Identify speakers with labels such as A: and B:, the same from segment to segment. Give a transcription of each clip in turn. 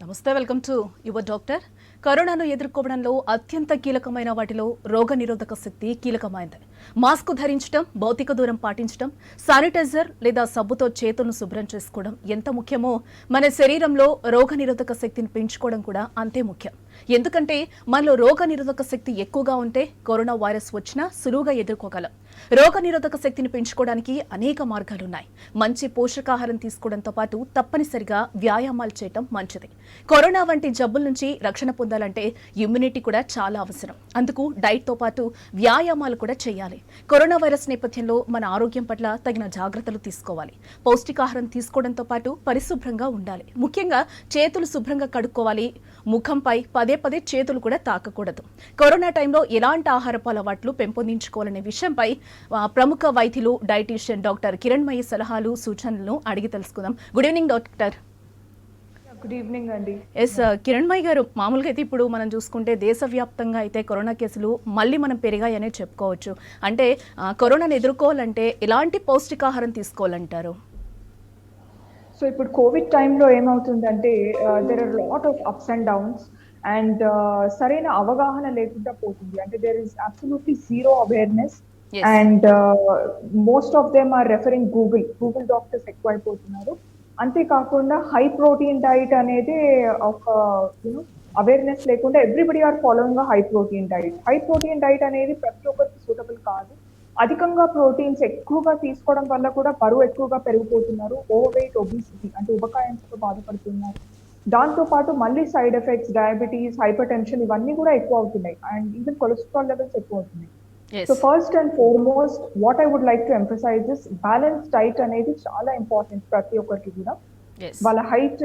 A: నమస్తే, welcome to your doctor. కరోనాను ఎదుర్కోవడంలో అత్యంత కీలకమైన వాటిలో రోగ నిరోధక శక్తి కీలకమైంది. మాస్క్ ధరించడం, భౌతిక దూరం పాటించడం, శానిటైజర్ లేదా సబ్బుతో చేతులను శుభ్రం చేసుకోవడం ఎంత ముఖ్యమో మన శరీరంలో రోగ నిరోధక శక్తిని పెంచుకోవడం కూడా అంతే ముఖ్యం. ఎందుకంటే మనలో రోగ నిరోధక శక్తి ఎక్కువగా ఉంటే కరోనా వైరస్ వచ్చినా సులువుగా ఎదుర్కోగలం. రోగ నిరోధక శక్తిని పెంచుకోవడానికి అనేక మార్గాలున్నాయి. మంచి పోషకాహారం తీసుకోవడంతో పాటు తప్పనిసరిగా వ్యాయామాలు చేయటం మంచిది. కరోనా వంటి జబ్బుల నుంచి రక్షణ పొందాలంటే ఇమ్యూనిటీ కూడా చాలా అవసరం. అందుకు డైట్తో పాటు వ్యాయామాలు కూడా చేయాలి. కరోనా వైరస్ నేపథ్యంలో మన ఆరోగ్యం పట్ల తగిన జాగ్రత్తలు తీసుకోవాలి. పౌష్టికాహారం తీసుకోవడంతో పాటు పరిశుభ్రంగా ఉండాలి. ముఖ్యంగా చేతులు శుభ్రంగా కడుక్కోవాలి. ముఖంపై పదే పదే చేతులు కూడా తాకకూడదు. కరోనా టైంలో ఎలాంటి ఆహారపు అలవాట్లు పెంపొందించుకోవాలనే విషయంపై ప్రముఖ వైద్యులు డైటీషియన్ డాక్టర్ కిరణ్మయి సలహాలు సూచనలను అడిగి తెలుసుకుందాం. Good evening doctor.
B: Good evening అండి.
A: ఎస్ కిరణ్మయి గారు, మామూలుగా అయితే ఇప్పుడు మనం చూసుకుంటే దేశవ్యాప్తంగా అయితే కరోనా కేసులు మళ్ళీ మనం పెరిగాయనే చెప్పుకోవచ్చు. అంటే కరోనాను ఎదుర్కోవాలంటే ఎలాంటి పౌష్టికాహారం తీసుకోవాలంటారు?
B: సో ఇప్పుడు కోవిడ్ టైంలో ఏమవుతుందంటే there are lot of ups and downs and సరైన అవగాహన లేకుండా పోతుంది. అంటే there is absolutely zero awareness and most of them are referring Google doctors ఎక్కువైపోతున్నారు. అంతేకాకుండా హై ప్రోటీన్ డైట్ అనేది ఒక అవేర్నెస్ లేకుండా everybody are following high protein diet. High protein diet అనేది ప్రతి ఒక్కరికి సూటబుల్ కాదు. అధికంగా ప్రోటీన్స్ ఎక్కువగా తీసుకోవడం వల్ల కూడా బరువు ఎక్కువగా పెరిగిపోతున్నారు. ఓవర్ వెయిట్, ఒబిసిటీ అంటే ఉబకాయంతో బాధపడుతున్నారు. దాంతో పాటు మళ్ళీ side effects, diabetes, hyper tension ఇవన్నీ కూడా ఎక్కువ అవుతున్నాయి అండ్ ఈవెన్ కొలెస్ట్రాల్ లెవెల్స్ ఎక్కువ అవుతున్నాయి. So first and foremost what I would like to emphasize is balance diet అనేది చాలా ఇంపార్టెంట్ ప్రతి ఒక్కరికి కూడా. వాళ్ళ హైట్,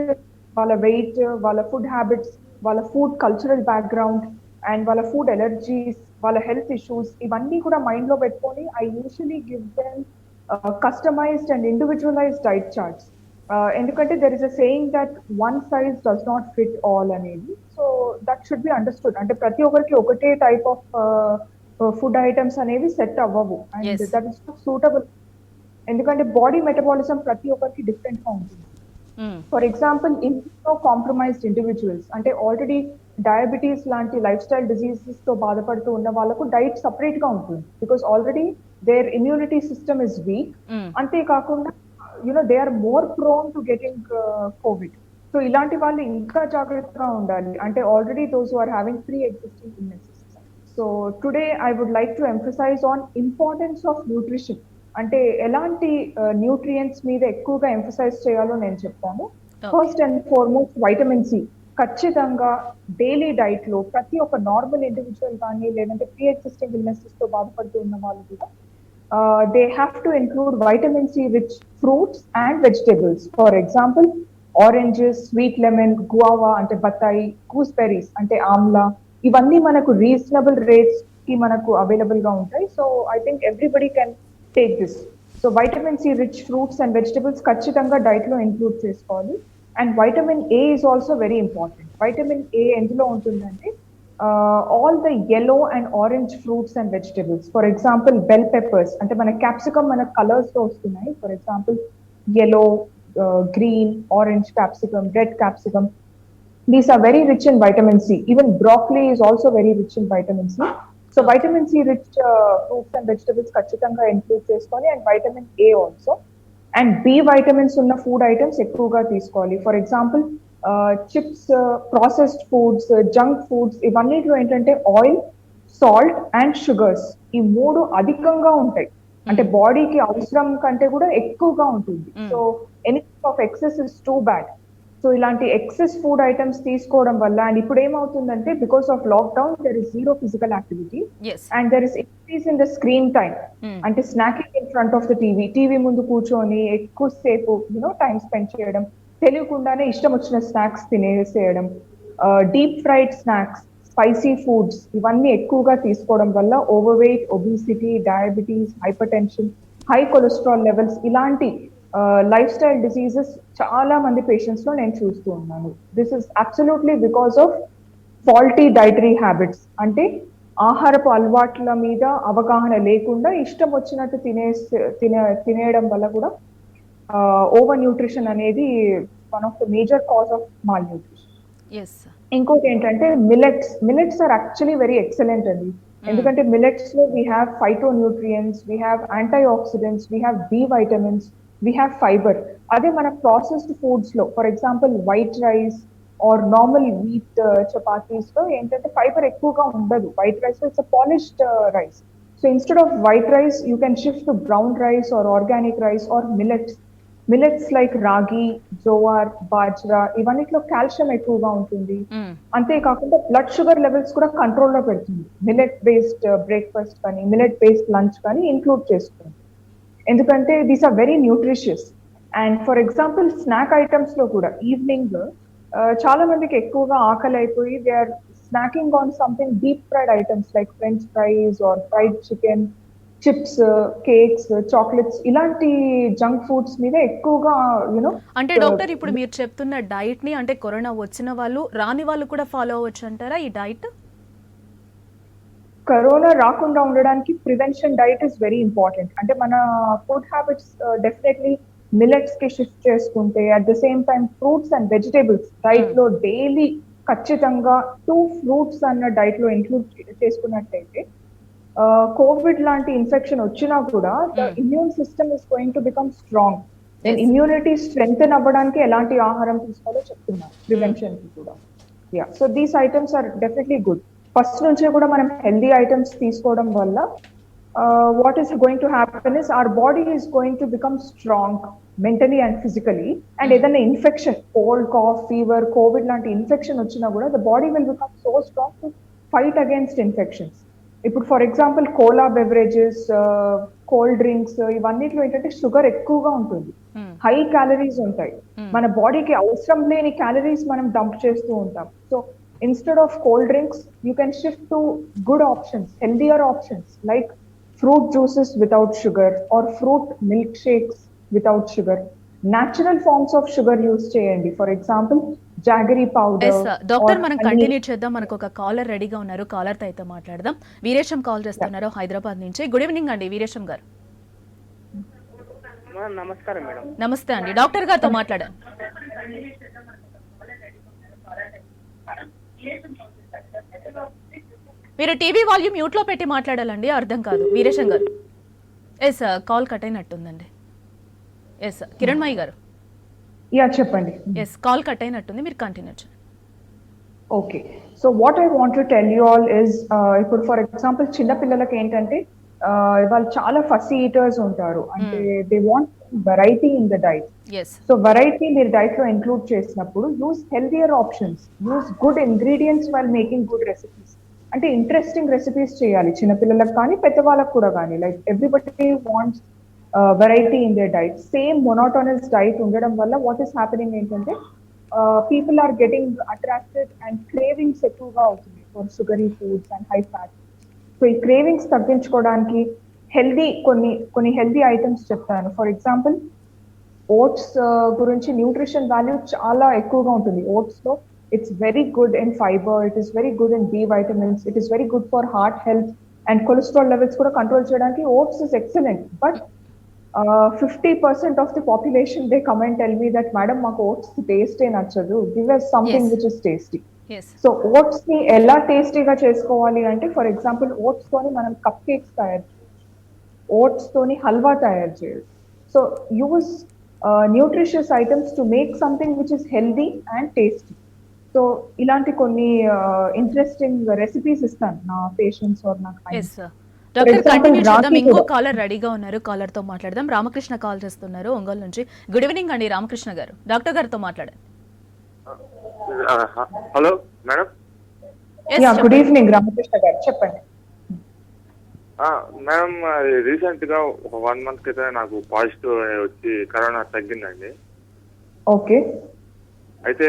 B: వాళ్ళ వెయిట్, వాళ్ళ ఫుడ్ హ్యాబిట్స్, వాళ్ళ ఫుడ్ కల్చరల్ బ్యాక్గ్రౌండ్ అండ్ వాళ్ళ ఫుడ్ ఎలర్జీస్, వాళ్ళ హెల్త్ ఇష్యూస్ ఇవన్నీ కూడా మైండ్ లో పెట్టుకొని I usually give them customised and individualised diet charts. ఎందుకంటే there is a saying that one size does not fit all అనేది. So that should be understood. అంటే ప్రతి ఒక్కరికి ఒకటే టైప్ ఆఫ్ ఫుడ్ ఐటమ్స్ అనేవి సెట్ అవ్వవు అండ్ దట్ ఇస్ సూటబుల్. ఎందుకంటే body metabolism ప్రతి ఒక్కరికి డిఫరెంట్ గా ఉంటుంది. For example immuno compromised individuals అంటే ఆల్రెడీ డయాబెటీస్ లాంటి లైఫ్ స్టైల్ డిజీజెస్ తో బాధపడుతూ ఉన్న వాళ్ళకు డైట్ సపరేట్ గా ఉంటుంది. Because already their immunity system is weak. అంతేకాకుండా they are more prone to getting COVID. So ఇలాంటి వాళ్ళు ఇంకా జాగ్రత్తగా ఉండాలి. అంటే already those who are having pre existing illnesses. So today I would like to emphasize on importance of nutrition. అంటే ఎలాంటి nutrients మీద ఎక్కువగా ఎంఫసైజ్ చేయాలో నేను చెప్తాను. First and foremost vitamin C ఖచ్చితంగా డైలీ డైట్ లో ప్రతి ఒక్క నార్మల్ ఇండివిజువల్ కానీ లేదంటే ప్రీ ఎగ్జిస్టింగ్ ఇల్నెసెస్ తో బాధపడుతూ ఉన్న వాళ్ళు కూడా they have to include vitamin C rich fruits and vegetables. For example oranges, sweet lemon, guava అంటే బత్తాయి, గూస్బెర్రీస్ అంటే ఆమ్లా ఇవన్నీ మనకు రీజనబుల్ రేట్స్ కి మనకు అవైలబుల్ గా ఉంటాయి. So I think everybody can take this. So vitamin C rich fruits and vegetables ఖచ్చితంగా డైట్ లో ఇంక్లూడ్ చేసుకోవాలి. And vitamin A is also very important. Vitamin A ఎందులో ఉంటుందంటే all the yellow and orange fruits and vegetables. For example bell peppers అంటే మన capsicum మన colours తో వస్తున్నాయి. For example yellow, green, orange capsicum, red capsicum. These are very rich in vitamin C. Even broccoli is also very rich in vitamin C. So vitamin C rich fruits and vegetables ఖచ్చితంగా include చేసుకోవాలి. And vitamin A also. And B vitamins ఉన్న food items ఎక్కువగా తీసుకోవాలి. For example chips, processed foods, junk foods ఇవన్నిట్లో ఏంటంటే oil, salt and sugars ఈ మూడు అధికంగా ఉంటాయి. అంటే బాడీకి అవసరం కంటే కూడా ఎక్కువగా ఉంటుంది. So anything of excess is too bad. So ఇలాంటి ఎక్సెస్ ఫుడ్ ఐటమ్స్ తీసుకోవడం వల్ల అండ్ ఇప్పుడు ఏమవుతుందంటే because of lockdown there is zero physical activity and there is increase in the screen time. అంటే snacking in front of the TV ముందు కూర్చొని ఎక్కువసేపు time spend చేయడం, తెలియకుండానే ఇష్టం వచ్చిన స్నాక్స్ తినేసేయడం, deep fried snacks, spicy foods ఇవన్నీ ఎక్కువగా తీసుకోవడం వల్ల overweight, obesity, diabetes, hyper tension, high cholesterol levels ఇలాంటి లైఫ్ స్టైల్ డిసీజెస్ చాలా మంది పేషెంట్స్ లో నేను చూస్తూ ఉన్నాను. This is absolutely because of faulty dietary habits. అంటే ఆహారపు అలవాట్ల మీద అవగాహన లేకుండా ఇష్టం వచ్చినట్టు తినేయడం వల్ల కూడా ఓవర్ న్యూట్రిషన్ అనేది one of the major cause of malnutrition.
A: Yes.
B: ఇంకోటి ఏంటంటే millets are actually very excellent అండి. ఎందుకంటే మిలెట్స్ లో we have phytonutrients, we have antioxidants, we have B vitamins, we have fibre. అదే మన processed foods లో for example white rice or normal wheat chapatis లో ఏంటంటే ఫైబర్ ఎక్కువగా ఉండదు. వైట్ రైస్ లో it's polished rice. So instead of white rice you can shift to brown rice or organic rice or millets like రాగి, jowar, bajra ఇవన్నిట్లో calcium ఎక్కువగా ఉంటుంది. అంతేకాకుండా blood sugar levels కూడా కంట్రోల్లో పెడుతుంది. మిలెట్ బేస్డ్ బ్రేక్ఫాస్ట్ కానీ మిలెట్ బేస్డ్ లంచ్ కానీ ఇంక్లూడ్ చేస్తుంది. ఎందుకంటే these are very nutritious. And for example snack items లో కూడా ఈవినింగ్ చాలా మందికి ఎక్కువగా ఆకలి అయిపోయి they are snacking on something deep fried items like French fries or fried chicken, chips, cakes, chocolates ఇలాంటి జంక్ ఫుడ్స్ మీద ఎక్కువగా యూనో.
A: అంటే డాక్టర్ ఇప్పుడు మీరు చెప్తున్న డైట్ ని అంటే కరోనా వచ్చిన వాళ్ళు రాని వాళ్ళు కూడా ఫాలో అవ్వచ్చు అంటారా ఈ డైట్?
B: కరోనా రాకుండా ఉండడానికి prevention diet is very important. అంటే మన ఫుడ్ హ్యాబిట్స్ డెఫినెట్లీ మిల్లెట్స్ కి షిఫ్ట్ చేసుకుంటే at the same time fruits and vegetables diet లో డైలీ ఖచ్చితంగా 2 ఫ్రూట్స్ అన్న డైట్ లో ఇంక్లూడ్ చేసుకున్నట్టయితే కోవిడ్ లాంటి ఇన్ఫెక్షన్ వచ్చినా కూడా the immune system is going to become strong. నేను ఇమ్యూనిటీ స్ట్రెంగ్తెన్ అవ్వడానికి ఎలాంటి ఆహారం తీసుకోవాలో చెప్తున్నాను ప్రివెన్షన్ కి కూడా. Ya, so these items are definitely good. First నుంచే కూడా మనం హెల్దీ ఐటమ్స్ తీసుకోవడం వల్ల what is going to happen is our body is going to become strong mentally and physically. And ఏదైనా infection cold, cough, fever, COVID లాంటి infection వచ్చినా కూడా the body will become so strong to fight against infections. ఇప్పుడు for example cola beverages, cold drinks ఇవన్నిట్లో ఏంటంటే sugar ఎక్కువగా ఉంటుంది, high calories ఉంటాయి. మన బాడీకి అవసరం లేని క్యాలరీస్ మనం డంప్ చేస్తూ ఉంటాం. So instead of cold drinks you can shift to good options, healthier options like fruit juices without sugar or fruit milkshakes without sugar. Natural forms of sugar use cheyandi, for example jaggery powder.
A: Yes doctor, మనం continue చేద్దాం. మనకు ఒక caller రెడీగా ఉన్నారు, caller తో అయితే మాట్లాడదాం. Veeresham call చేస్తున్నారు హైదరాబాద్ నుంచి. గుడ్ ఈవినింగ్ అండి వీరేశం గారు.
C: నమస్కారం మేడం.
A: నమస్తే అండి, డాక్టర్ గారితో మాట్లాడాను. మీరు టీవీ వాల్యూమ్ మ్యూట్ లో పెట్టి మాట్లాడాలండి, అర్థం కాదు Veeresham garu. Yes call cut అయినట్టుందండి. ఎస్ కిరణ్మయి గారు.
B: యా చెప్పండి.
A: ఎస్ కాల్ కట్ అయినట్టుంది, మీరు కంటిన్యూ చేయండి.
B: Okay, so what I want to tell you all is ఇప్పుడు ఫర్ ఎగ్జాంపుల్ చిన్న పిల్లలకి ఏంటంటే వాళ్ళు చాలా ఫస్సీ ఈటర్స్ ఉంటారు. అంటే they want variety in the diet. So variety మీరు డైట్ లో ఇంక్లూడ్ చేసినప్పుడు use healthier options, use good ingredients while making good recipes. అంటే ఇంట్రెస్టింగ్ రెసిపీస్ చేయాలి చిన్నపిల్లలకు కానీ పెద్దవాళ్ళకు కూడా కానీ. Like everybody wants variety in they diet. Same monotonous diet ఉండడం వల్ల వాట్ ఈస్ హ్యాపెనింగ్ ఏంటంటే people are getting attracted and cravings ఎక్కువగా అవుతుంది for sugary foods and high fat. So ఈ క్రేవింగ్స్ తగ్గించుకోవడానికి హెల్దీ కొన్ని హెల్దీ ఐటమ్స్ చెప్తాను. ఫర్ ఎగ్జాంపుల్ ఓట్స్ గురించి న్యూట్రిషన్ వాల్యూ చాలా ఎక్కువగా ఉంటుంది. ఓట్స్ లో it's very good in fibre, it is very good in B vitamins, it is very good for heart health and cholesterol levels కూడా control చేయడానికి oats is excellent. But 50% of the population they come and tell me that madam మాకు oats టేస్టే నచ్చదు, give us something which is tasty. So oats ని ఎలా టేస్టీగా చేసుకోవాలి అంటే ఫర్ ఎగ్జాంపుల్ ఓట్స్ తోని మనం కప్ కేక్స్ తయారు చేయొచ్చు, ఓట్స్ తోని హల్వా తయారు చేయొచ్చు. So use nutritious items to make something which is healthy and tasty. So ఇలాంటి కొన్ని ఇంట్రెస్టింగ్ రెసిపీస్ ఇస్తాను నా పేషెంట్స్ ఆర్ నా క్లయింట్స్.
A: డాక్టర్ కంటిన్యూ చేద్దాం. ఇంకో కాలర్ రెడీగా ఉన్నారు, కాలర్ తో మాట్లాడదాం. రామకృష్ణ కాల్ చేస్తున్నారు ఒంగోలు నుంచి. గుడ్ ఈవినింగ్ అండి రామకృష్ణ గారు, డాక్టర్ గారితో మాట్లాడండి.
C: Hello madam.
B: Good evening Ramakrishna గారు, చెప్పండి.
C: మేడం రీసెంట్ గా ఒక 1 month క్రితం నాకు పాజిటివ్ వచ్చి కరోనా తగ్గిందండి.
B: ఓకే,
C: అయితే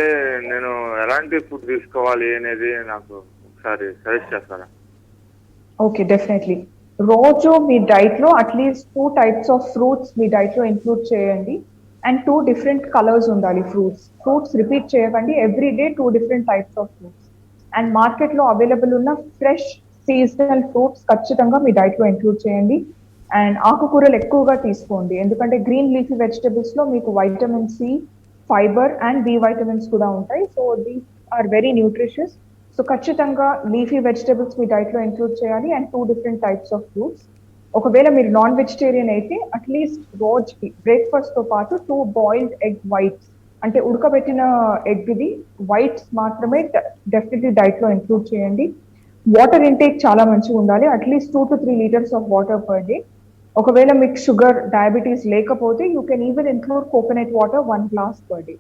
C: నేను ఎలాంటి ఫుడ్ తీసుకోవాలి అనేది నాకు ఒకసారి సజెస్ట్ చేస్తారా?
B: Okay, definitely. రోజు మీ డైట్ లో అట్లీస్ట్ 2 types ఆఫ్ ఫ్రూట్స్ మీ డైట్ లో ఇంక్లూడ్ చేయండి. అండ్ 2 different కలర్స్ ఉండాలి ఫ్రూట్స్ రిపీట్ చేయకండి. Every day 2 different types of fruits. And market లో అవైలబుల్ ఉన్న ఫ్రెష్ సీజనల్ ఫ్రూట్స్ ఖచ్చితంగా మీ డైట్ లో ఇంక్లూడ్ చేయండి. అండ్ ఆకుకూరలు ఎక్కువగా తీసుకోండి, ఎందుకంటే గ్రీన్ లీఫీ వెజిటబుల్స్ లో మీకు vitamin C, fibre and B vitamins కూడా ఉంటాయి. So these are very nutritious. So ఖచ్చితంగా లీఫీ వెజిటబుల్స్ మీ డైట్ లో ఇంక్లూడ్ చేయాలి and 2 different types of fruits. ఒకవేళ మీరు నాన్ వెజిటేరియన్ అయితే అట్లీస్ట్ రోజుకి బ్రేక్ఫాస్ట్ తో పాటు 2 బాయిల్డ్ ఎగ్ వైట్స్, అంటే ఉడకబెట్టిన ఎగ్ ది వైట్స్ మాత్రమే డెఫినెట్లీ డైట్ లో ఇంక్లూడ్ చేయండి. వాటర్ ఇంటేక్ చాలా మంచిగా ఉండాలి, at least 2 to 3 litres of water per day. ఒకవేళ మీకు షుగర్ డయాబెటీస్ లేకపోతే you can even include coconut water 1 glass per day.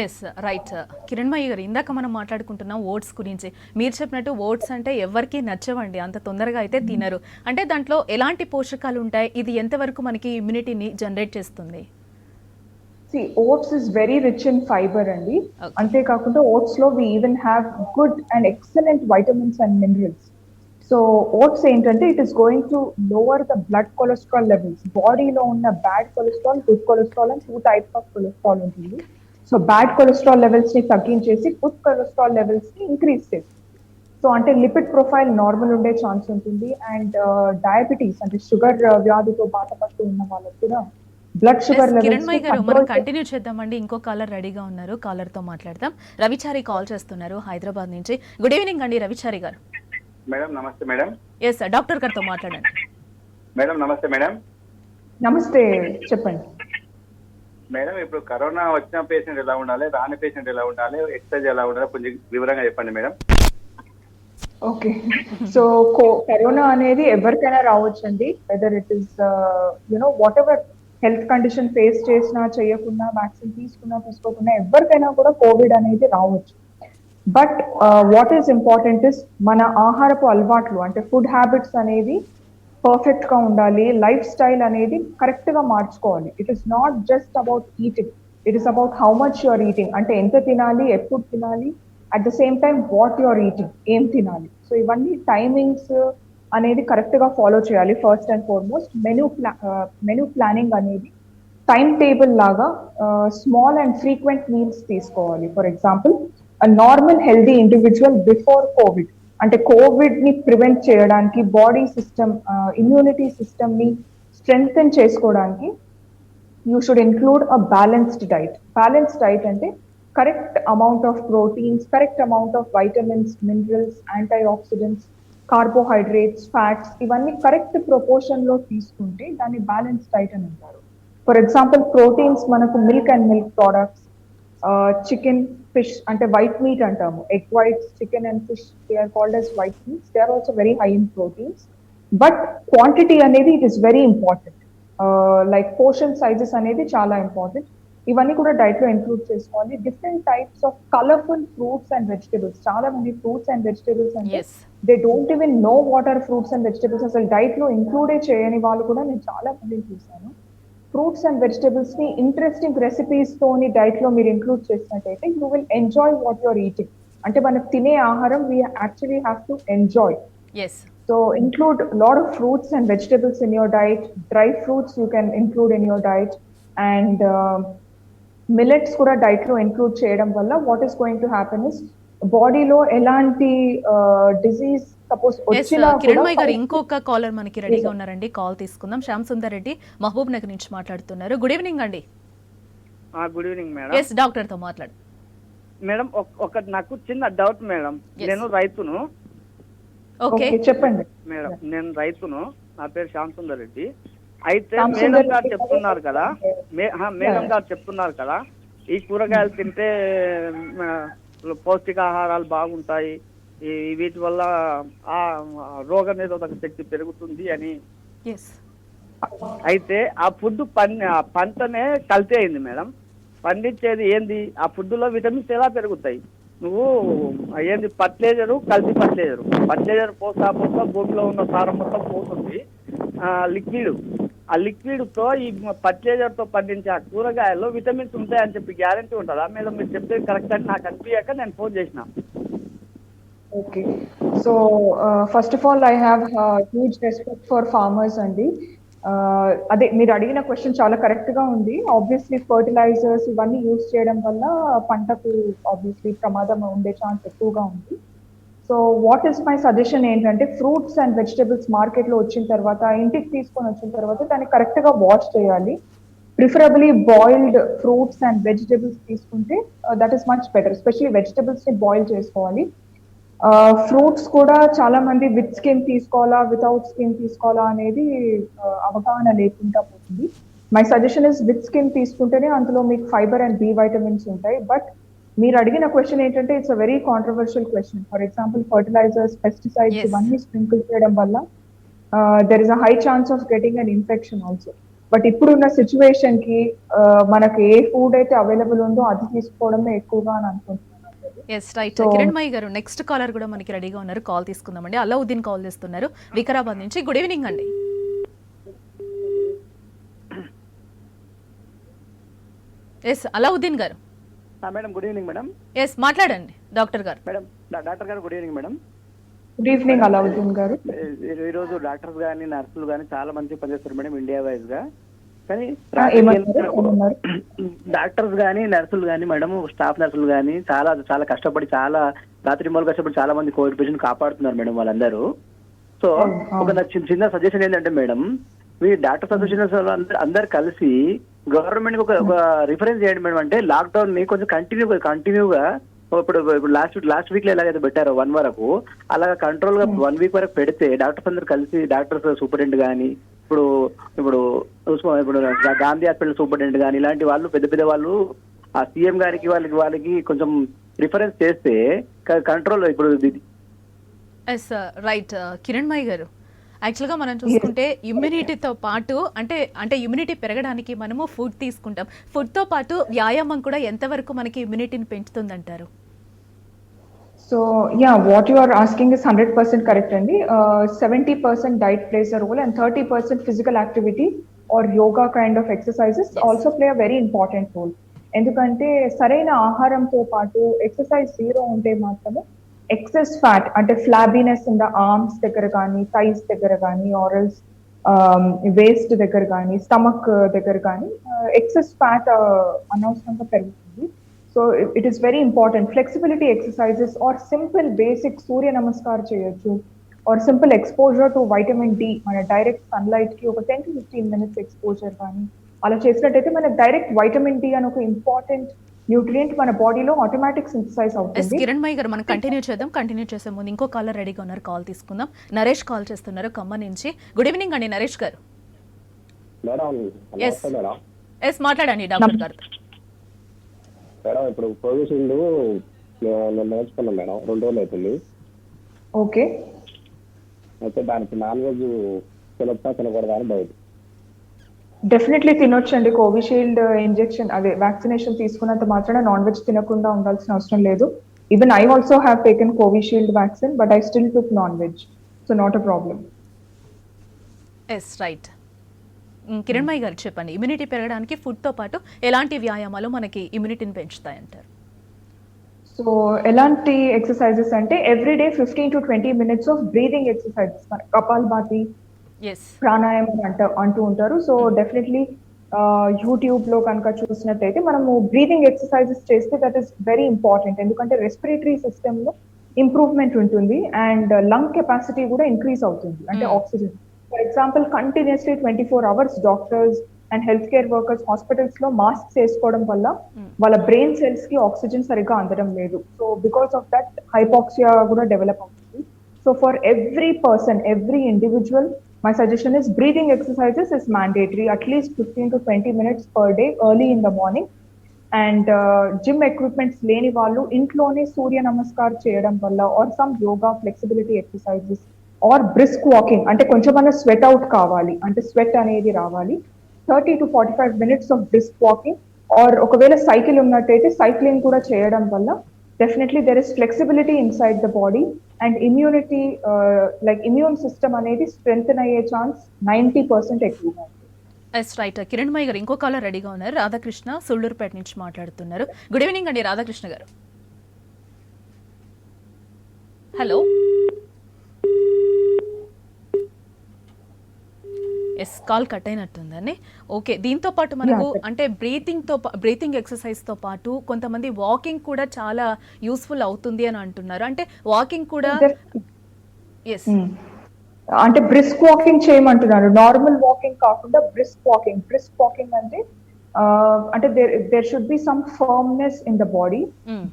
A: Yes right. Kiranmayya garu, ఇందాక మనం మాట్లాడుకుంటున్నాం ఓట్స్ గురించి. మీరు చెప్పినట్టు ఓట్స్ అంటే ఎవరికి నచ్చవండి, అంత తొందరగా అయితే తినరు. అంటే దాంట్లో ఎలాంటి పోషకాలు ఉంటాయి, ఇది ఎంతవరకు మనకి ఇమ్యూనిటీని జనరేట్ చేస్తుంది?
B: Oats is very rich in fibre అండి.
A: Okay.
B: అంతేకాకుండా ఓట్స్ లో we even have good and excellent vitamins and minerals. So oats ఏంటంటే it is going to lower the blood cholesterol levels. బాడీలో ఉన్న బ్యాడ్ కొలెస్ట్రాల్, గుడ్ కొలెస్ట్రాల్ అని 2 types of cholesterol ఉంటుంది. So bad cholesterol levels ని తగ్గించేసి good cholesterol levels ని increase చేసి, so అంటే లిపిడ్ ప్రొఫైల్ నార్మల్ ఉండే ఛాన్స్ ఉంటుంది. అండ్ డయాబెటీస్ అంటే షుగర్ వ్యాధితో బాధపడుతూ ఉన్న వాళ్ళకి కూడా బ్లడ్ షుగర్ లెవెల్స్
A: కిరణ్మయ్య గారు, మనం కంటిన్యూ చేద్దామండి. ఇంకో కాలర్ రెడీగా ఉన్నారు, కాలర్ తో మాట్లాడదాం. రవిచారి కాల్ చేస్తున్నారు హైదరాబాద్ నుంచి. గుడ్ ఈవినింగ్ అండి రవిచారి గారు.
D: మేడం నమస్తే మేడం.
A: ఎస్, డాక్టర్ గారితో మాట్లాడండి.
D: మేడం నమస్తే మేడం.
B: నమస్తే, చెప్పండి
D: మేడం, ఇప్పుడు కరోనా వచ్చిన పేషెంట్ ఎలా ఉండాలి, రాని పేషెంట్ ఎలా ఉండాలి, ఎక్సర్సైజ్ ఎలా ఉండాలి, కొంచెం వివరంగా చెప్పండి మేడం.
B: ఓకే. సో కరోనా అనేది ఎవరికైనా రావచ్చండి, whether it is whatever health condition face చేసినా చేయకుండా, వ్యాక్సిన్ తీసుకున్నా తీసుకోకుండా ఎవరికైనా కూడా కోవిడ్ అనేది రావచ్చు. But what is important is మన ఆహారపు అలవాట్లు, అంటే ఫుడ్ హ్యాబిట్స్ అనేది పర్ఫెక్ట్ గా ఉండాలి. లైఫ్ స్టైల్ అనేది కరెక్ట్ గా మార్చుకోవాలి. It is not just about eating, it is about how much you are eating, అంటే ఎంత తినాలి, ఎప్పుడు తినాలి, at the same time what you are eating, ఏం తినాలి. సో ఇవన్నీ టైమింగ్స్ అనేది కరెక్ట్ గా ఫాలో చేయాలి. First and foremost menu planning అనేది టైం టేబుల్ లాగా స్మాల్ అండ్ ఫ్రీక్వెంట్ మీల్స్ తీసుకోవాలి. For example normal healthy individual before COVID, అంటే కోవిడ్ ని ప్రివెంట్ చేయడానికి, బాడీ సిస్టమ్ ఇమ్యూనిటీ సిస్టమ్ ని స్ట్రెంగ్థెన్ చేసుకోవడానికి you should include a balanced diet. Balanced diet అంటే correct amount of proteins, correct amount of vitamins, minerals, antioxidants, carbohydrates, fats, ఇవన్నీ correct proportion లో తీసుకుంటే దాన్ని బ్యాలెన్స్డ్ డైట్ అని అంటారు. ఫర్ ఎగ్జాంపుల్ ప్రోటీన్స్ మనకు milk and milk products, chicken, fish అంటే white meat అంటాము, egg whites, chicken and fish, they are called as white meats. They are also very high in proteins. But quantity అనేది it is very important. Like portion sizes అనేది చాలా important. ఇవన్నీ కూడా diet లో include చేసుకోవాలి. Different types of colourful fruits and vegetables. చాలా మంది fruits and vegetables అంటే they don't even know what are fruits and vegetables. అసలు డైట్ లో ఇంక్లూడే చేయని వాళ్ళు కూడా నేను చాలా మందిని చూసాను. ఫ్రూట్స్ అండ్ వెజిటబుల్స్ ని ఇంట్రెస్టింగ్ రెసిపీస్ తోని డైట్ లో మీరు ఇంక్లూడ్ చేసినట్టయితే you will enjoy what you are eating. అంటే మనం తినే ఆహారం we actually have to enjoy.
A: Yes.
B: So include a lot of fruits and vegetables in your diet. Dry fruits you can include in your diet, and millets kuda diet lo include cheyadam valla what is going to happen is body lo elanti disease suppose ochina
A: Kiranmayi గారు, ఇంకొక caller మనకి రెడీగా ఉన్నారండి, call తీసుకుందాం. శ్యామ్ సుందర్ రెడ్డి మహబూబ్ నగర్ నుంచి మాట్లాడుతున్నారు. Good evening అండి.
E: Good evening madam.
A: Yes, doctor తో మాట్లాడు.
E: మేడం ఒక నాకు చిన్న డౌట్ మేడం. నేను రైతును.
A: ఓకే,
B: చెప్పండి
E: మేడం, నేను రైతును. నా పేరు శ్యామ్ సుందర్ రెడ్డి. అయితే
B: శ్యామ్
E: మేడం
B: సుందర్
E: గారు
B: రెడ్డి
E: చెప్తున్నారు కదా, మేడం గారు చెప్తున్నారు కదా, ఈ కూరగాయలు తింటే పౌష్టికాహారాలు బాగుంటాయి, వీటి వల్ల ఆ రోగ నిరోధక శక్తి పెరుగుతుంది అని. అయితే ఆ ఫుడ్ పంటనే కల్తీ అయింది మేడం. పండించేది ఏంది? ఆ ఫుడ్ లో విటమిన్స్ ఎలా పెరుగుతాయి? నువ్వు ఏంది ఫర్టిలైజరు, కల్తీ ఫర్టిలైజర్ పోసా భూమిలో ఉన్న సారం మొత్తం పోతుంది. లిక్విడ్, ఆ లిక్విడ్ తో ఈ ఫర్టిలైజర్ తో పండించే ఆ కూరగాయల్లో విటమిన్స్ ఉంటాయని చెప్పి గ్యారంటీ ఉంటుందా మేడం? మీరు చెప్పేది కరెక్ట్ అని నాకు అనిపించాక నేను ఫోన్ చేసిన.
B: Okay, so first of all I have huge respect for farmers అండి. అదే మీరు అడిగిన క్వశ్చన్ చాలా కరెక్ట్ గా ఉంది. ఆబ్వియస్లీ ఫర్టిలైజర్స్ ఇవన్నీ యూజ్ చేయడం వల్ల పంటకు ఆబ్వియస్లీ ప్రమాదం ఉండే ఛాన్స్ ఎక్కువగా ఉంది. So what is my suggestion ఏంటంటే ఫ్రూట్స్ అండ్ వెజిటబుల్స్ మార్కెట్ లో వచ్చిన తర్వాత, ఇంటికి తీసుకొని వచ్చిన తర్వాత దాన్ని కరెక్ట్ గా వాష్ చేయాలి. Preferably boiled fruits and vegetables తీసుకుంటే that is much better. Especially vegetables ని బాయిల్ చేసుకోవాలి. ఫ్రూట్స్ కూడా చాలా మంది విత్ స్కిన్ తీసుకోవాలా వితౌట్ స్కిన్ తీసుకోవాలా అనేది అవగాహన లేకుండా పోతుంది. My suggestion is with skin తీసుకుంటేనే అందులో మీకు ఫైబర్ అండ్ బి వైటమిన్స్ ఉంటాయి. బట్ మీరు అడిగిన క్వశ్చన్ ఏంటంటే it's a very controversial question. For example fertilisers, pesticides
A: Yes.
B: ఇవన్నీ స్ప్రింకిల్ చేయడం వల్ల there is a high chance of getting an infection also. But ఇప్పుడున్న సిచ్యువేషన్ కి మనకి ఏ ఫుడ్ అయితే అవైలబుల్ ఉందో అది తీసుకోవడమే ఎక్కువగా అని అనుకుంటున్నాను.
A: Yes right.
B: So-
A: కిరణ్మయి గారు నెక్స్ట్ కాలర్ కూడా మనకి రెడీగా ఉన్నారు, కాల్ తీసుకుందామండి. అలావుద్దీన్ కాల్ చేస్తున్నారు వికారాబాద్ నుంచి. గుడ్ ఈవినింగ్ అండి. ఎస్ అలావుద్దీన్ గారు.
E: Madam good evening madam.
A: Yes మాట్లాడండి డాక్టర్ గారు.
E: మేడం డాక్టర్ గారు good evening madam.
B: Good evening Alauddin గారు.
E: ఈరోజు డాక్టర్స్ కానీ నర్సులు కానీ చాలా మంది పనిచేస్తారు మేడం ఇండియా వైజ్ గా. కానీ
B: ఏమన్నారు?
E: డాక్టర్స్ కానీ నర్సులు కానీ మేడం, స్టాఫ్ నర్సులు కానీ చాలా చాలా కష్టపడి, చాలా రాత్రి మూలు కష్టపడి చాలా మంది కోవిడ్ పేషెంట్ కాపాడుతున్నారు మేడం వాళ్ళందరూ. సో ఒక నా చిన్న సజెషన్ ఏంటంటే మేడం, మీ డాక్టర్స్ అసోసియేషన్ అందరు కలిసి గవర్నమెంట్ ఒక రిఫరెన్స్ చేయండి మేడం. అంటే లాక్డౌన్ ని కొంచెం కంటిన్యూగా ఇప్పుడు లాస్ట్ వీక్ లో ఎలాగైతే పెట్టారో 1 వరకు, అలాగా కంట్రోల్ గా 1 వీక్ వరకు పెడితే డాక్టర్స్ అందరు కలిసి, డాక్టర్స్ సూపరింటెండెంట్ కానీ, ఇప్పుడు ఇప్పుడు ఇప్పుడు గాంధీ హాస్పిటల్ సూపరింటెండెంట్ కానీ ఇలాంటి వాళ్ళు పెద్ద వాళ్ళు ఆ సీఎం గారికి వాళ్ళకి కొంచెం రిఫరెన్స్ చేస్తే కంట్రోల్ ఇప్పుడు
A: ఎస్ రైట్. కిరణ్మయి గారు, యాక్చువల్గా మనం చూసుకుంటే ఇమ్యూనిటీతో పాటు అంటే ఇమ్యూనిటీ పెరగడానికి మనము ఫుడ్ తీసుకుంటాం. ఫుడ్తో పాటు వ్యాయామం కూడా ఎంతవరకు మనకి ఇమ్యూనిటీని పెంచుతుందంటారు?
B: So yeah, what you are asking is 100% correct అండి. 70% diet plays a role and 30% physical activity or yoga kind of exercises also play a very important role. ఎందుకంటే సరైన ఆహారంతో పాటు ఎక్సర్సైజ్ జీరో ఉంటే మాత్రమే ఎక్సెస్ ఫ్యాట్ అంటే ఫ్లాబీనెస్ ఇన్ ద ఆర్మ్స్ దగ్గర కానీ, థైస్ దగ్గర కానీ, ఆరల్స్ వేస్ట్ దగ్గర కానీ, స్టమక్ దగ్గర కానీ ఎక్సెస్ ఫ్యాట్ అనవసరంగా పెరుగుతుంది. So it is very important. Flexibility exercises or simple basic Surya Namaskar చేయొచ్చు, or simple exposure to vitamin D, మన డైరెక్ట్ సన్లైట్ కి ఒక 10 to 15 minutes ఎక్స్పోజర్ కానీ అలా చేసినట్టయితే మనకు డైరెక్ట్ వైటమిన్ డి అని ఒక ఇంపార్టెంట్ న్యూట్రియంట్ మన బాడీలో ఆటోమేటిక్ సింథసైజ్
A: ఎస్
B: అవుతుంది.
A: కిరణ్మయి గారు, మనం కంటిన్యూ చేద్దాం. కంటిన్యూ చేసే ముందు ఇంకో కాలర్ రెడీగా ఉన్నారు, కాల్ తీసుకుందాం. నరేష్ కాల్ చేస్తున్నారు ఖమ్మం నుంచి. గుడ్ ఈవినింగ్ అండి నరేష్ గారు.
F: మేడం
A: ఎస్
F: నమస్తే మేడం.
A: ఎస్ మాట్లాడండి డాక్టర్ గారు.
F: మేడం ఇప్పుడు కోవిషీల్డ్ నేను నేర్చుకున్నాను మేడం, 2 రోజులు అవుతుంది.
B: ఓకే,
F: అయితే దానికి నాన్ వెజ్ తినొచ్చా తినకూడదా అని డౌట్.
B: డెఫినెట్లీ తినొచ్చండి. కోవిషీల్డ్ ఇంజెక్షన్ అదే వ్యాక్సినేషన్ తీసుకున్నంత మాత్రాన నాన్ వెజ్ తినకుండా ఉండాల్సిన అవసరం లేదు. Even I also have taken Covishield vaccine but I still took non veg, so not a problem.
A: Yes right. Kiranmayi garu చెప్పండి, ఇమ్యూనిటీ పెరగడానికి ఫుడ్తో పాటు ఎలాంటి వ్యాయామాలు మనకి ఇమ్యూనిటీని పెంచుతాయంటారు?
B: సో ఎలాంటి ఎక్సర్సైజెస్ అంటే every day 15 to 20 minutes of breathing exercises, Kapal Bhati,
A: yes
B: ప్రాణాయామం అంటూ ఉంటారు. సో డెఫినెట్లీ యూట్యూబ్ లో కనుక చూసినట్టయితే మనము బ్రీదింగ్ ఎక్సర్సైజెస్ చేస్తే దట్ ఈస్ వెరీ ఇంపార్టెంట్. ఎందుకంటే రెస్పిరేటరీ సిస్టమ్ లో ఇంప్రూవ్మెంట్ ఉంటుంది అండ్ లంగ్ కెపాసిటీ కూడా ఇంక్రీజ్ అవుతుంది, అంటే oxygen. For example continuously 24 hours doctors and health care workers hospitals లో మాస్క్ వేసుకోవడం వల్ల వాళ్ళ బ్రెయిన్ సెల్స్ కి ఆక్సిజన్ సరిగ్గా అందడం లేదు. So because of that hypoxia కూడా డెవలప్ అవుతుంది. So for every person, every individual, my suggestion is breathing exercises is mandatory, at least 15 to 20 minutes per day early in the morning. And gym equipments leni vallu intlone surya namaskar cheyadam valla or some yoga flexibility exercises or brisk walking, ante konchemana sweat out kavali, ante sweat anedi ravali, 30 to 45 minutes of brisk walking or okavela cycle unnattaithe cycling kuda cheyadam valla definitely there is flexibility inside the body and immunity like immune system అనేది strengthen అయ్యే chance 90% ఎక్కువగా ఉంది.
A: Yes right. Kiranmayi గారు, ఇంకో caller రెడీగా ఉన్నారు, రాధాకృష్ణ సుళ్ళూరుపేట నుంచి మాట్లాడుతున్నారు. గుడ్ ఈవినింగ్ అండి Radhakrishna garu. Hello. Yes call cut అయినట్టుందండి. ఓకే, దీంతో పాటు మనకు అంటే బ్రీతింగ్ ఎక్సర్సైజ్తో పాటు కొంతమంది వాకింగ్ కూడా చాలా యూస్ఫుల్ అవుతుంది అని అంటున్నారు. అంటే వాకింగ్ కూడా ఎస్
B: అంటే బ్రిస్క్ వాకింగ్ చేయమంటున్నారు, నార్మల్ వాకింగ్ కాకుండా బ్రిస్క్ వాకింగ్. బ్రిస్క్ వాకింగ్ అంటే అంటే there should be some firmness in the body.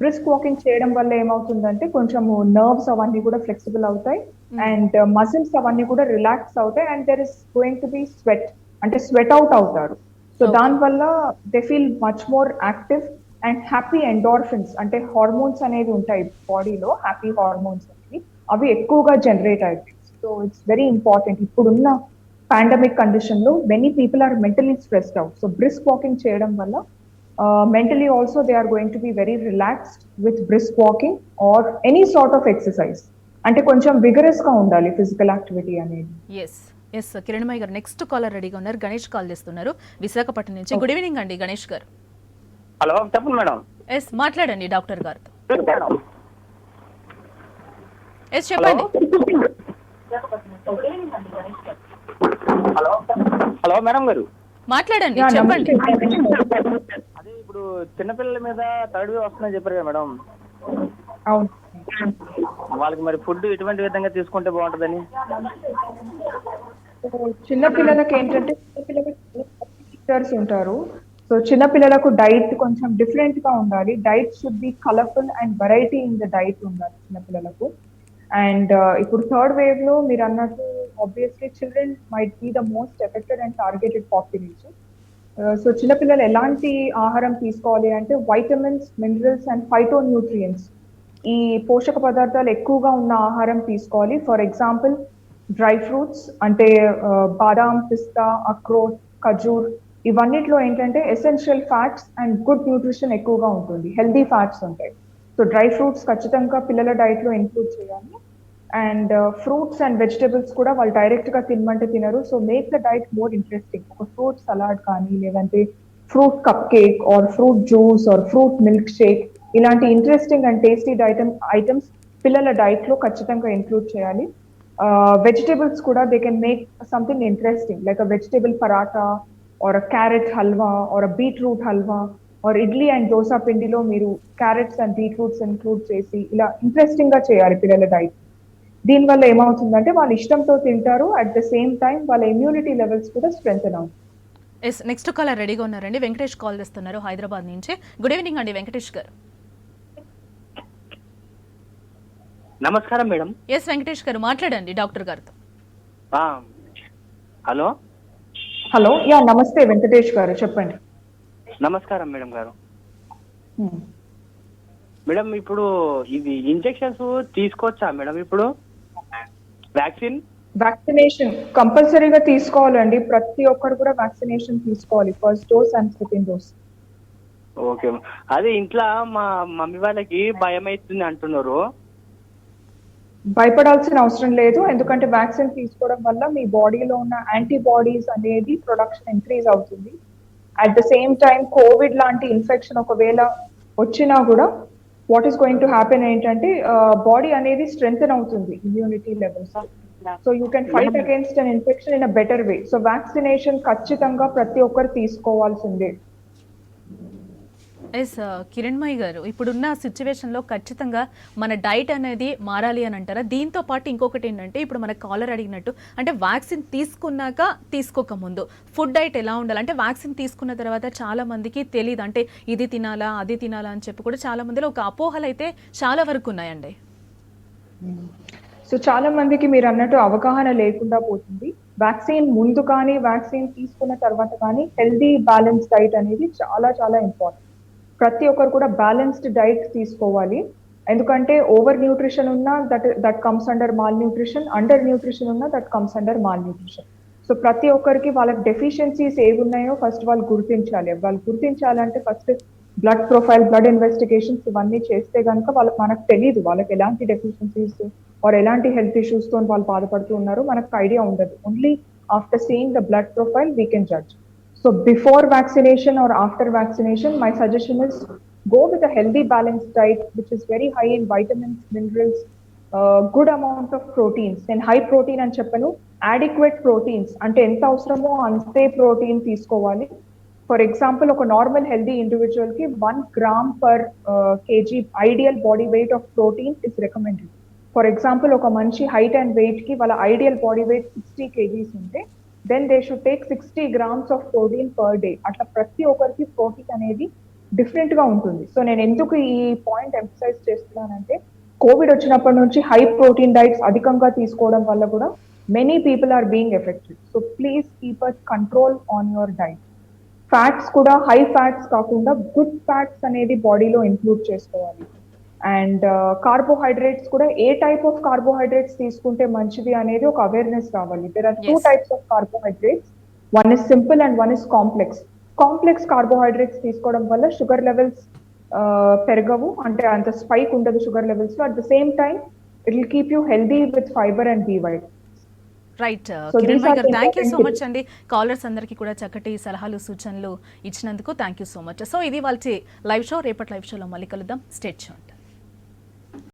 B: Brisk walking చేయడం వల్ల ఏమవుతుందంటే కొంచెం నర్వ్స్ అవన్నీ కూడా ఫ్లెక్సిబుల్ అవుతాయి అండ్ మసిల్స్ అవన్నీ కూడా రిలాక్స్ అవుతాయి and there is going to be sweat, అంటే స్వెట్ అవుట్ అవుతారు. సో దానివల్ల they feel much more active and happy endorphins, అంటే హార్మోన్స్ అనేవి ఉంటాయి బాడీలో, హ్యాపీ హార్మోన్స్ అనేవి అవి ఎక్కువగా జనరేట్ అవుతాయి. So it's very important. ఇప్పుడున్న పాండమిక్ కండిషన్ లో many people are mentally stressed out. So brisk walking చేయడం వల్ల mentally also they are going to be very relaxed with brisk walking or any sort of exercise. అంటే కొంచెం vigorous గా ఉండాలి physical activity అనేది.
A: Yes yes Kiranmayi గారు, next caller రెడీగా ఉన్నారు. గణేష్ కాల్ చేస్తున్నారు విశాఖపట్నం నుంచి. గుడ్ ఈవినింగ్ అండి గణేష్ గారు.
E: హలో చెప్పండి మేడం.
A: ఎస్ మాట్లాడండి డాక్టర్ గారితో. ఎస్ చెప్పండి.
E: హలో మేడం గారు
A: మాట్లాడండి
B: Yeah,
A: చెప్పండి.
E: అదే ఇప్పుడు చిన్నపిల్లల మీద థర్డ్ వేవ్ వస్తుందని చెప్పారు కదా మేడం,
B: అవును.
E: వాళ్ళకి మరి ఫుడ్ ఎటువంటి విధంగా తీసుకుంటే బాగుంటుందని?
B: చిన్న పిల్లలకి ఏంటంటే టీచర్స్ ఉంటారు. సో చిన్న పిల్లలకు డైట్ కొంచెం డిఫరెంట్ గా ఉండాలి. Diet should be colourful and variety in the diet ఉండాలి చిన్న పిల్లలకు. అండ్ ఇప్పుడు థర్డ్ వేవ్ లో మీరు అన్నట్టు obviously children might be the most affected and targeted population. So చిన్నపిల్లలు ఎలాంటి ఆహారం తీసుకోవాలి అంటే vitamins, minerals and phyto nutrients, ఈ పోషక పదార్థాలు ఎక్కువగా ఉన్న ఆహారం తీసుకోవాలి. ఫర్ ఎగ్జాంపుల్ డ్రై ఫ్రూట్స్ అంటే బాదాం, పిస్తా, అక్రోట్, ఖజూర్, ఇవన్నిట్లో ఏంటంటే essential fats and good nutrition ఎక్కువగా ఉంటుంది, హెల్దీ ఫ్యాట్స్ ఉంటాయి. సో డ్రై ఫ్రూట్స్ ఖచ్చితంగా పిల్లల డైట్ లో ఇంక్లూడ్ చేయాలి. అండ్ ఫ్రూట్స్ అండ్ వెజిటబుల్స్ కూడా వాళ్ళు డైరెక్ట్ గా తినమంటే తినరు. So make the diet more interesting. ఒక ఫ్రూట్ సలాడ్ కానీ, లేదంటే fruit cupcake or fruit juice or fruit milkshake, ఇలాంటి ఇంట్రెస్టింగ్ అండ్ టేస్టీ ఐటమ్స్ పిల్లల డైట్ లో ఖచ్చితంగా ఇంక్లూడ్ చేయాలి. వెజిటబుల్స్ కూడా they can make something interesting like a vegetable paratha or a carrot halwa or a beetroot halwa or idli and dosa పిండిలో మీరు carrots and beetroots include చేసి ఇలా ఇంట్రెస్టింగ్ గా చేయాలి పిల్లల డైట్. దీనివల్ల ఏమవుతుందంటే వాళ్ళు ఇష్టంతో తింటారు, అట్ ద సేమ్ టైం వాళ్ళ ఇమ్యూనిటీ లెవెల్స్ కూడా స్ట్రెంథెన్ అవుతాయి.
A: ఎస్ నెక్స్ట్ కాలర్ రెడీగా ఉన్నారండి. వెంకటేష్ కాల్ చేస్తున్నారు హైదరాబాద్ నుంచి. గుడ్ ఈవినింగ్ అండి వెంకటేష్ గారు.
E: నమస్కారం మేడం.
A: ఎస్ వెంకటేష్ గారు మాట్లాడండి డాక్టర్ గారితో.
E: హలో
B: హలో, యా నమస్తే వెంకటేష్ గారు, చెప్పండి.
E: నమస్కారం మేడం గారు. మేడం ఇప్పుడు ఇది ఇంజెక్షన్స్ తీసుకోవచ్చా మేడం? ఇప్పుడు
B: వ్యాక్సినేషన్ కంపల్సరీగా తీసుకోవాలండి. ప్రతి ఒక్కరు కూడా వ్యాక్సినేషన్ తీసుకోవాలి, first dose and second dose.
E: Okay, అదే ఇంట్లో మా మమ్మీ వాళ్ళకి భయం అవుతుంది అంటున్నారు.
B: భయపడాల్సిన అవసరం లేదు, ఎందుకంటే వ్యాక్సిన్ తీసుకోవడం వల్ల మీ బాడీలో ఉన్న యాంటీబాడీస్ అనేది ప్రొడక్షన్ ఇంక్రీజ్ అవుతుంది. At the same time Covid లాంటి ఇన్ఫెక్షన్ ఒకవేళ వచ్చినా కూడా what is going to happen ఏంటంటే బాడీ అనేది స్ట్రెంథెన్ అవుతుంది, immunity levels. So you can fight against an infection in a better way. So vaccination ఖచ్చితంగా ప్రతి ఒక్కరు తీసుకోవాల్సిందే.
A: ఎస్ కిరణ్మయ్య గారు, ఇప్పుడున్న సిచ్యువేషన్లో ఖచ్చితంగా మన డైట్ అనేది మారాలి అని అంటారా? దీంతో పాటు ఇంకొకటి ఏంటంటే, ఇప్పుడు మన కాలర్ అడిగినట్టు అంటే వ్యాక్సిన్ తీసుకున్నాక తీసుకోకముందు ఫుడ్ డైట్ ఎలా ఉండాలి అంటే, వ్యాక్సిన్ తీసుకున్న తర్వాత చాలా మందికి తెలియదు, అంటే ఇది తినాలా అది తినాలా అని చెప్పి కూడా చాలా మందిలో ఒక అపోహలు అయితే చాలా వరకు ఉన్నాయండి.
B: సో చాలా మందికి మీరు అన్నట్టు అవగాహన లేకుండా పోతుంది. వ్యాక్సిన్ ముందు కానీ వ్యాక్సిన్ తీసుకున్న తర్వాత కానీ హెల్దీ బ్యాలెన్స్ డైట్ అనేది చాలా చాలా ఇంపార్టెంట్. ప్రతి ఒక్కరు కూడా బ్యాలెన్స్డ్ డైట్ తీసుకోవాలి, ఎందుకంటే ఓవర్ న్యూట్రిషన్ ఉన్నా that comes under malnutrition, under nutrition ఉన్నా that comes under malnutrition. So ప్రతి ఒక్కరికి వాళ్ళకి డెఫిషియన్సీస్ ఏవి ఉన్నాయో ఫస్ట్ వాళ్ళు గుర్తించాలి. వాళ్ళు గుర్తించాలంటే first blood profile, blood investigations ఇవన్నీ చేస్తే కనుక మనకు తెలియదు వాళ్ళకి ఎలాంటి డెఫిషియన్సీస్ ఆర్ ఎలాంటి హెల్త్ ఇష్యూస్ తో వాళ్ళు బాధపడుతూ ఉన్నారో మనకు ఐడియా ఉండదు. Only after seeing the blood profile we can judge. So before vaccination or after vaccination, my suggestion is go with a healthy balanced diet which is very high in vitamins, minerals, good amount of proteins. And high protein అని చెప్పను, adequate proteins అంటే ఎంత అవసరమో అంతే protein తీసుకోవాలి. For example ఒక normal healthy individual కి 1 gram per kg ideal body weight of protein is recommended. For example ఒక మనిషి హైట్ అండ్ వెయిట్ కి వాళ్ళ ఐడియల్ బాడీ వెయిట్ 60 kgs ఉంటే then they should take 60 grams of protein per day. అట్లా ప్రతి ఒక్కరికి protein అనేది డిఫరెంట్ గా ఉంటుంది. సో నేను ఎందుకు ఈ పాయింట్ ఎంఫసైజ్ చేస్తున్నానంటే కోవిడ్ వచ్చినప్పటి నుంచి హై ప్రోటీన్ డైట్స్ అధికంగా తీసుకోవడం వల్ల కూడా many people are being affected. So please keep a control on your diet. Fats కూడా హై ఫ్యాట్స్ కాకుండా గుడ్ ఫ్యాట్స్ అనేది బాడీలో ఇంక్లూడ్ చేసుకోవాలి. అండ్ కార్బోహైడ్రేట్స్ కూడా ఏ టైప్ ఆఫ్ కార్బోహైడ్రేట్స్ తీసుకుంటే మంచిది అనేది ఒక అవేర్నెస్ రావాలి. There are 2
A: Yes.
B: types of carbohydrates. One is simple and one is complex. Complex carbohydrates తీసుకోవడం వల్ల షుగర్ లెవెల్స్ పెరగవు, అంటే అంత స్పైక్ ఉండదు షుగర్ లెవెల్స్ లో. At the same time it will keep you healthy with fibre and be white.
A: Right
B: So
A: Kiran
B: these
A: భాయ్
B: are
A: గారు
B: the
A: thank you so
B: important
A: much అండి. కాలర్స్ అందరికీ కూడా చక్కటి సలహాలు సూచనలు ఇచ్చినందుకు thank you so much. So ఇది వాళ్ళ లైవ్ షో. రేపటి లైవ్ షోలో మళ్ళీ కలుద్దాం. Stay tuned.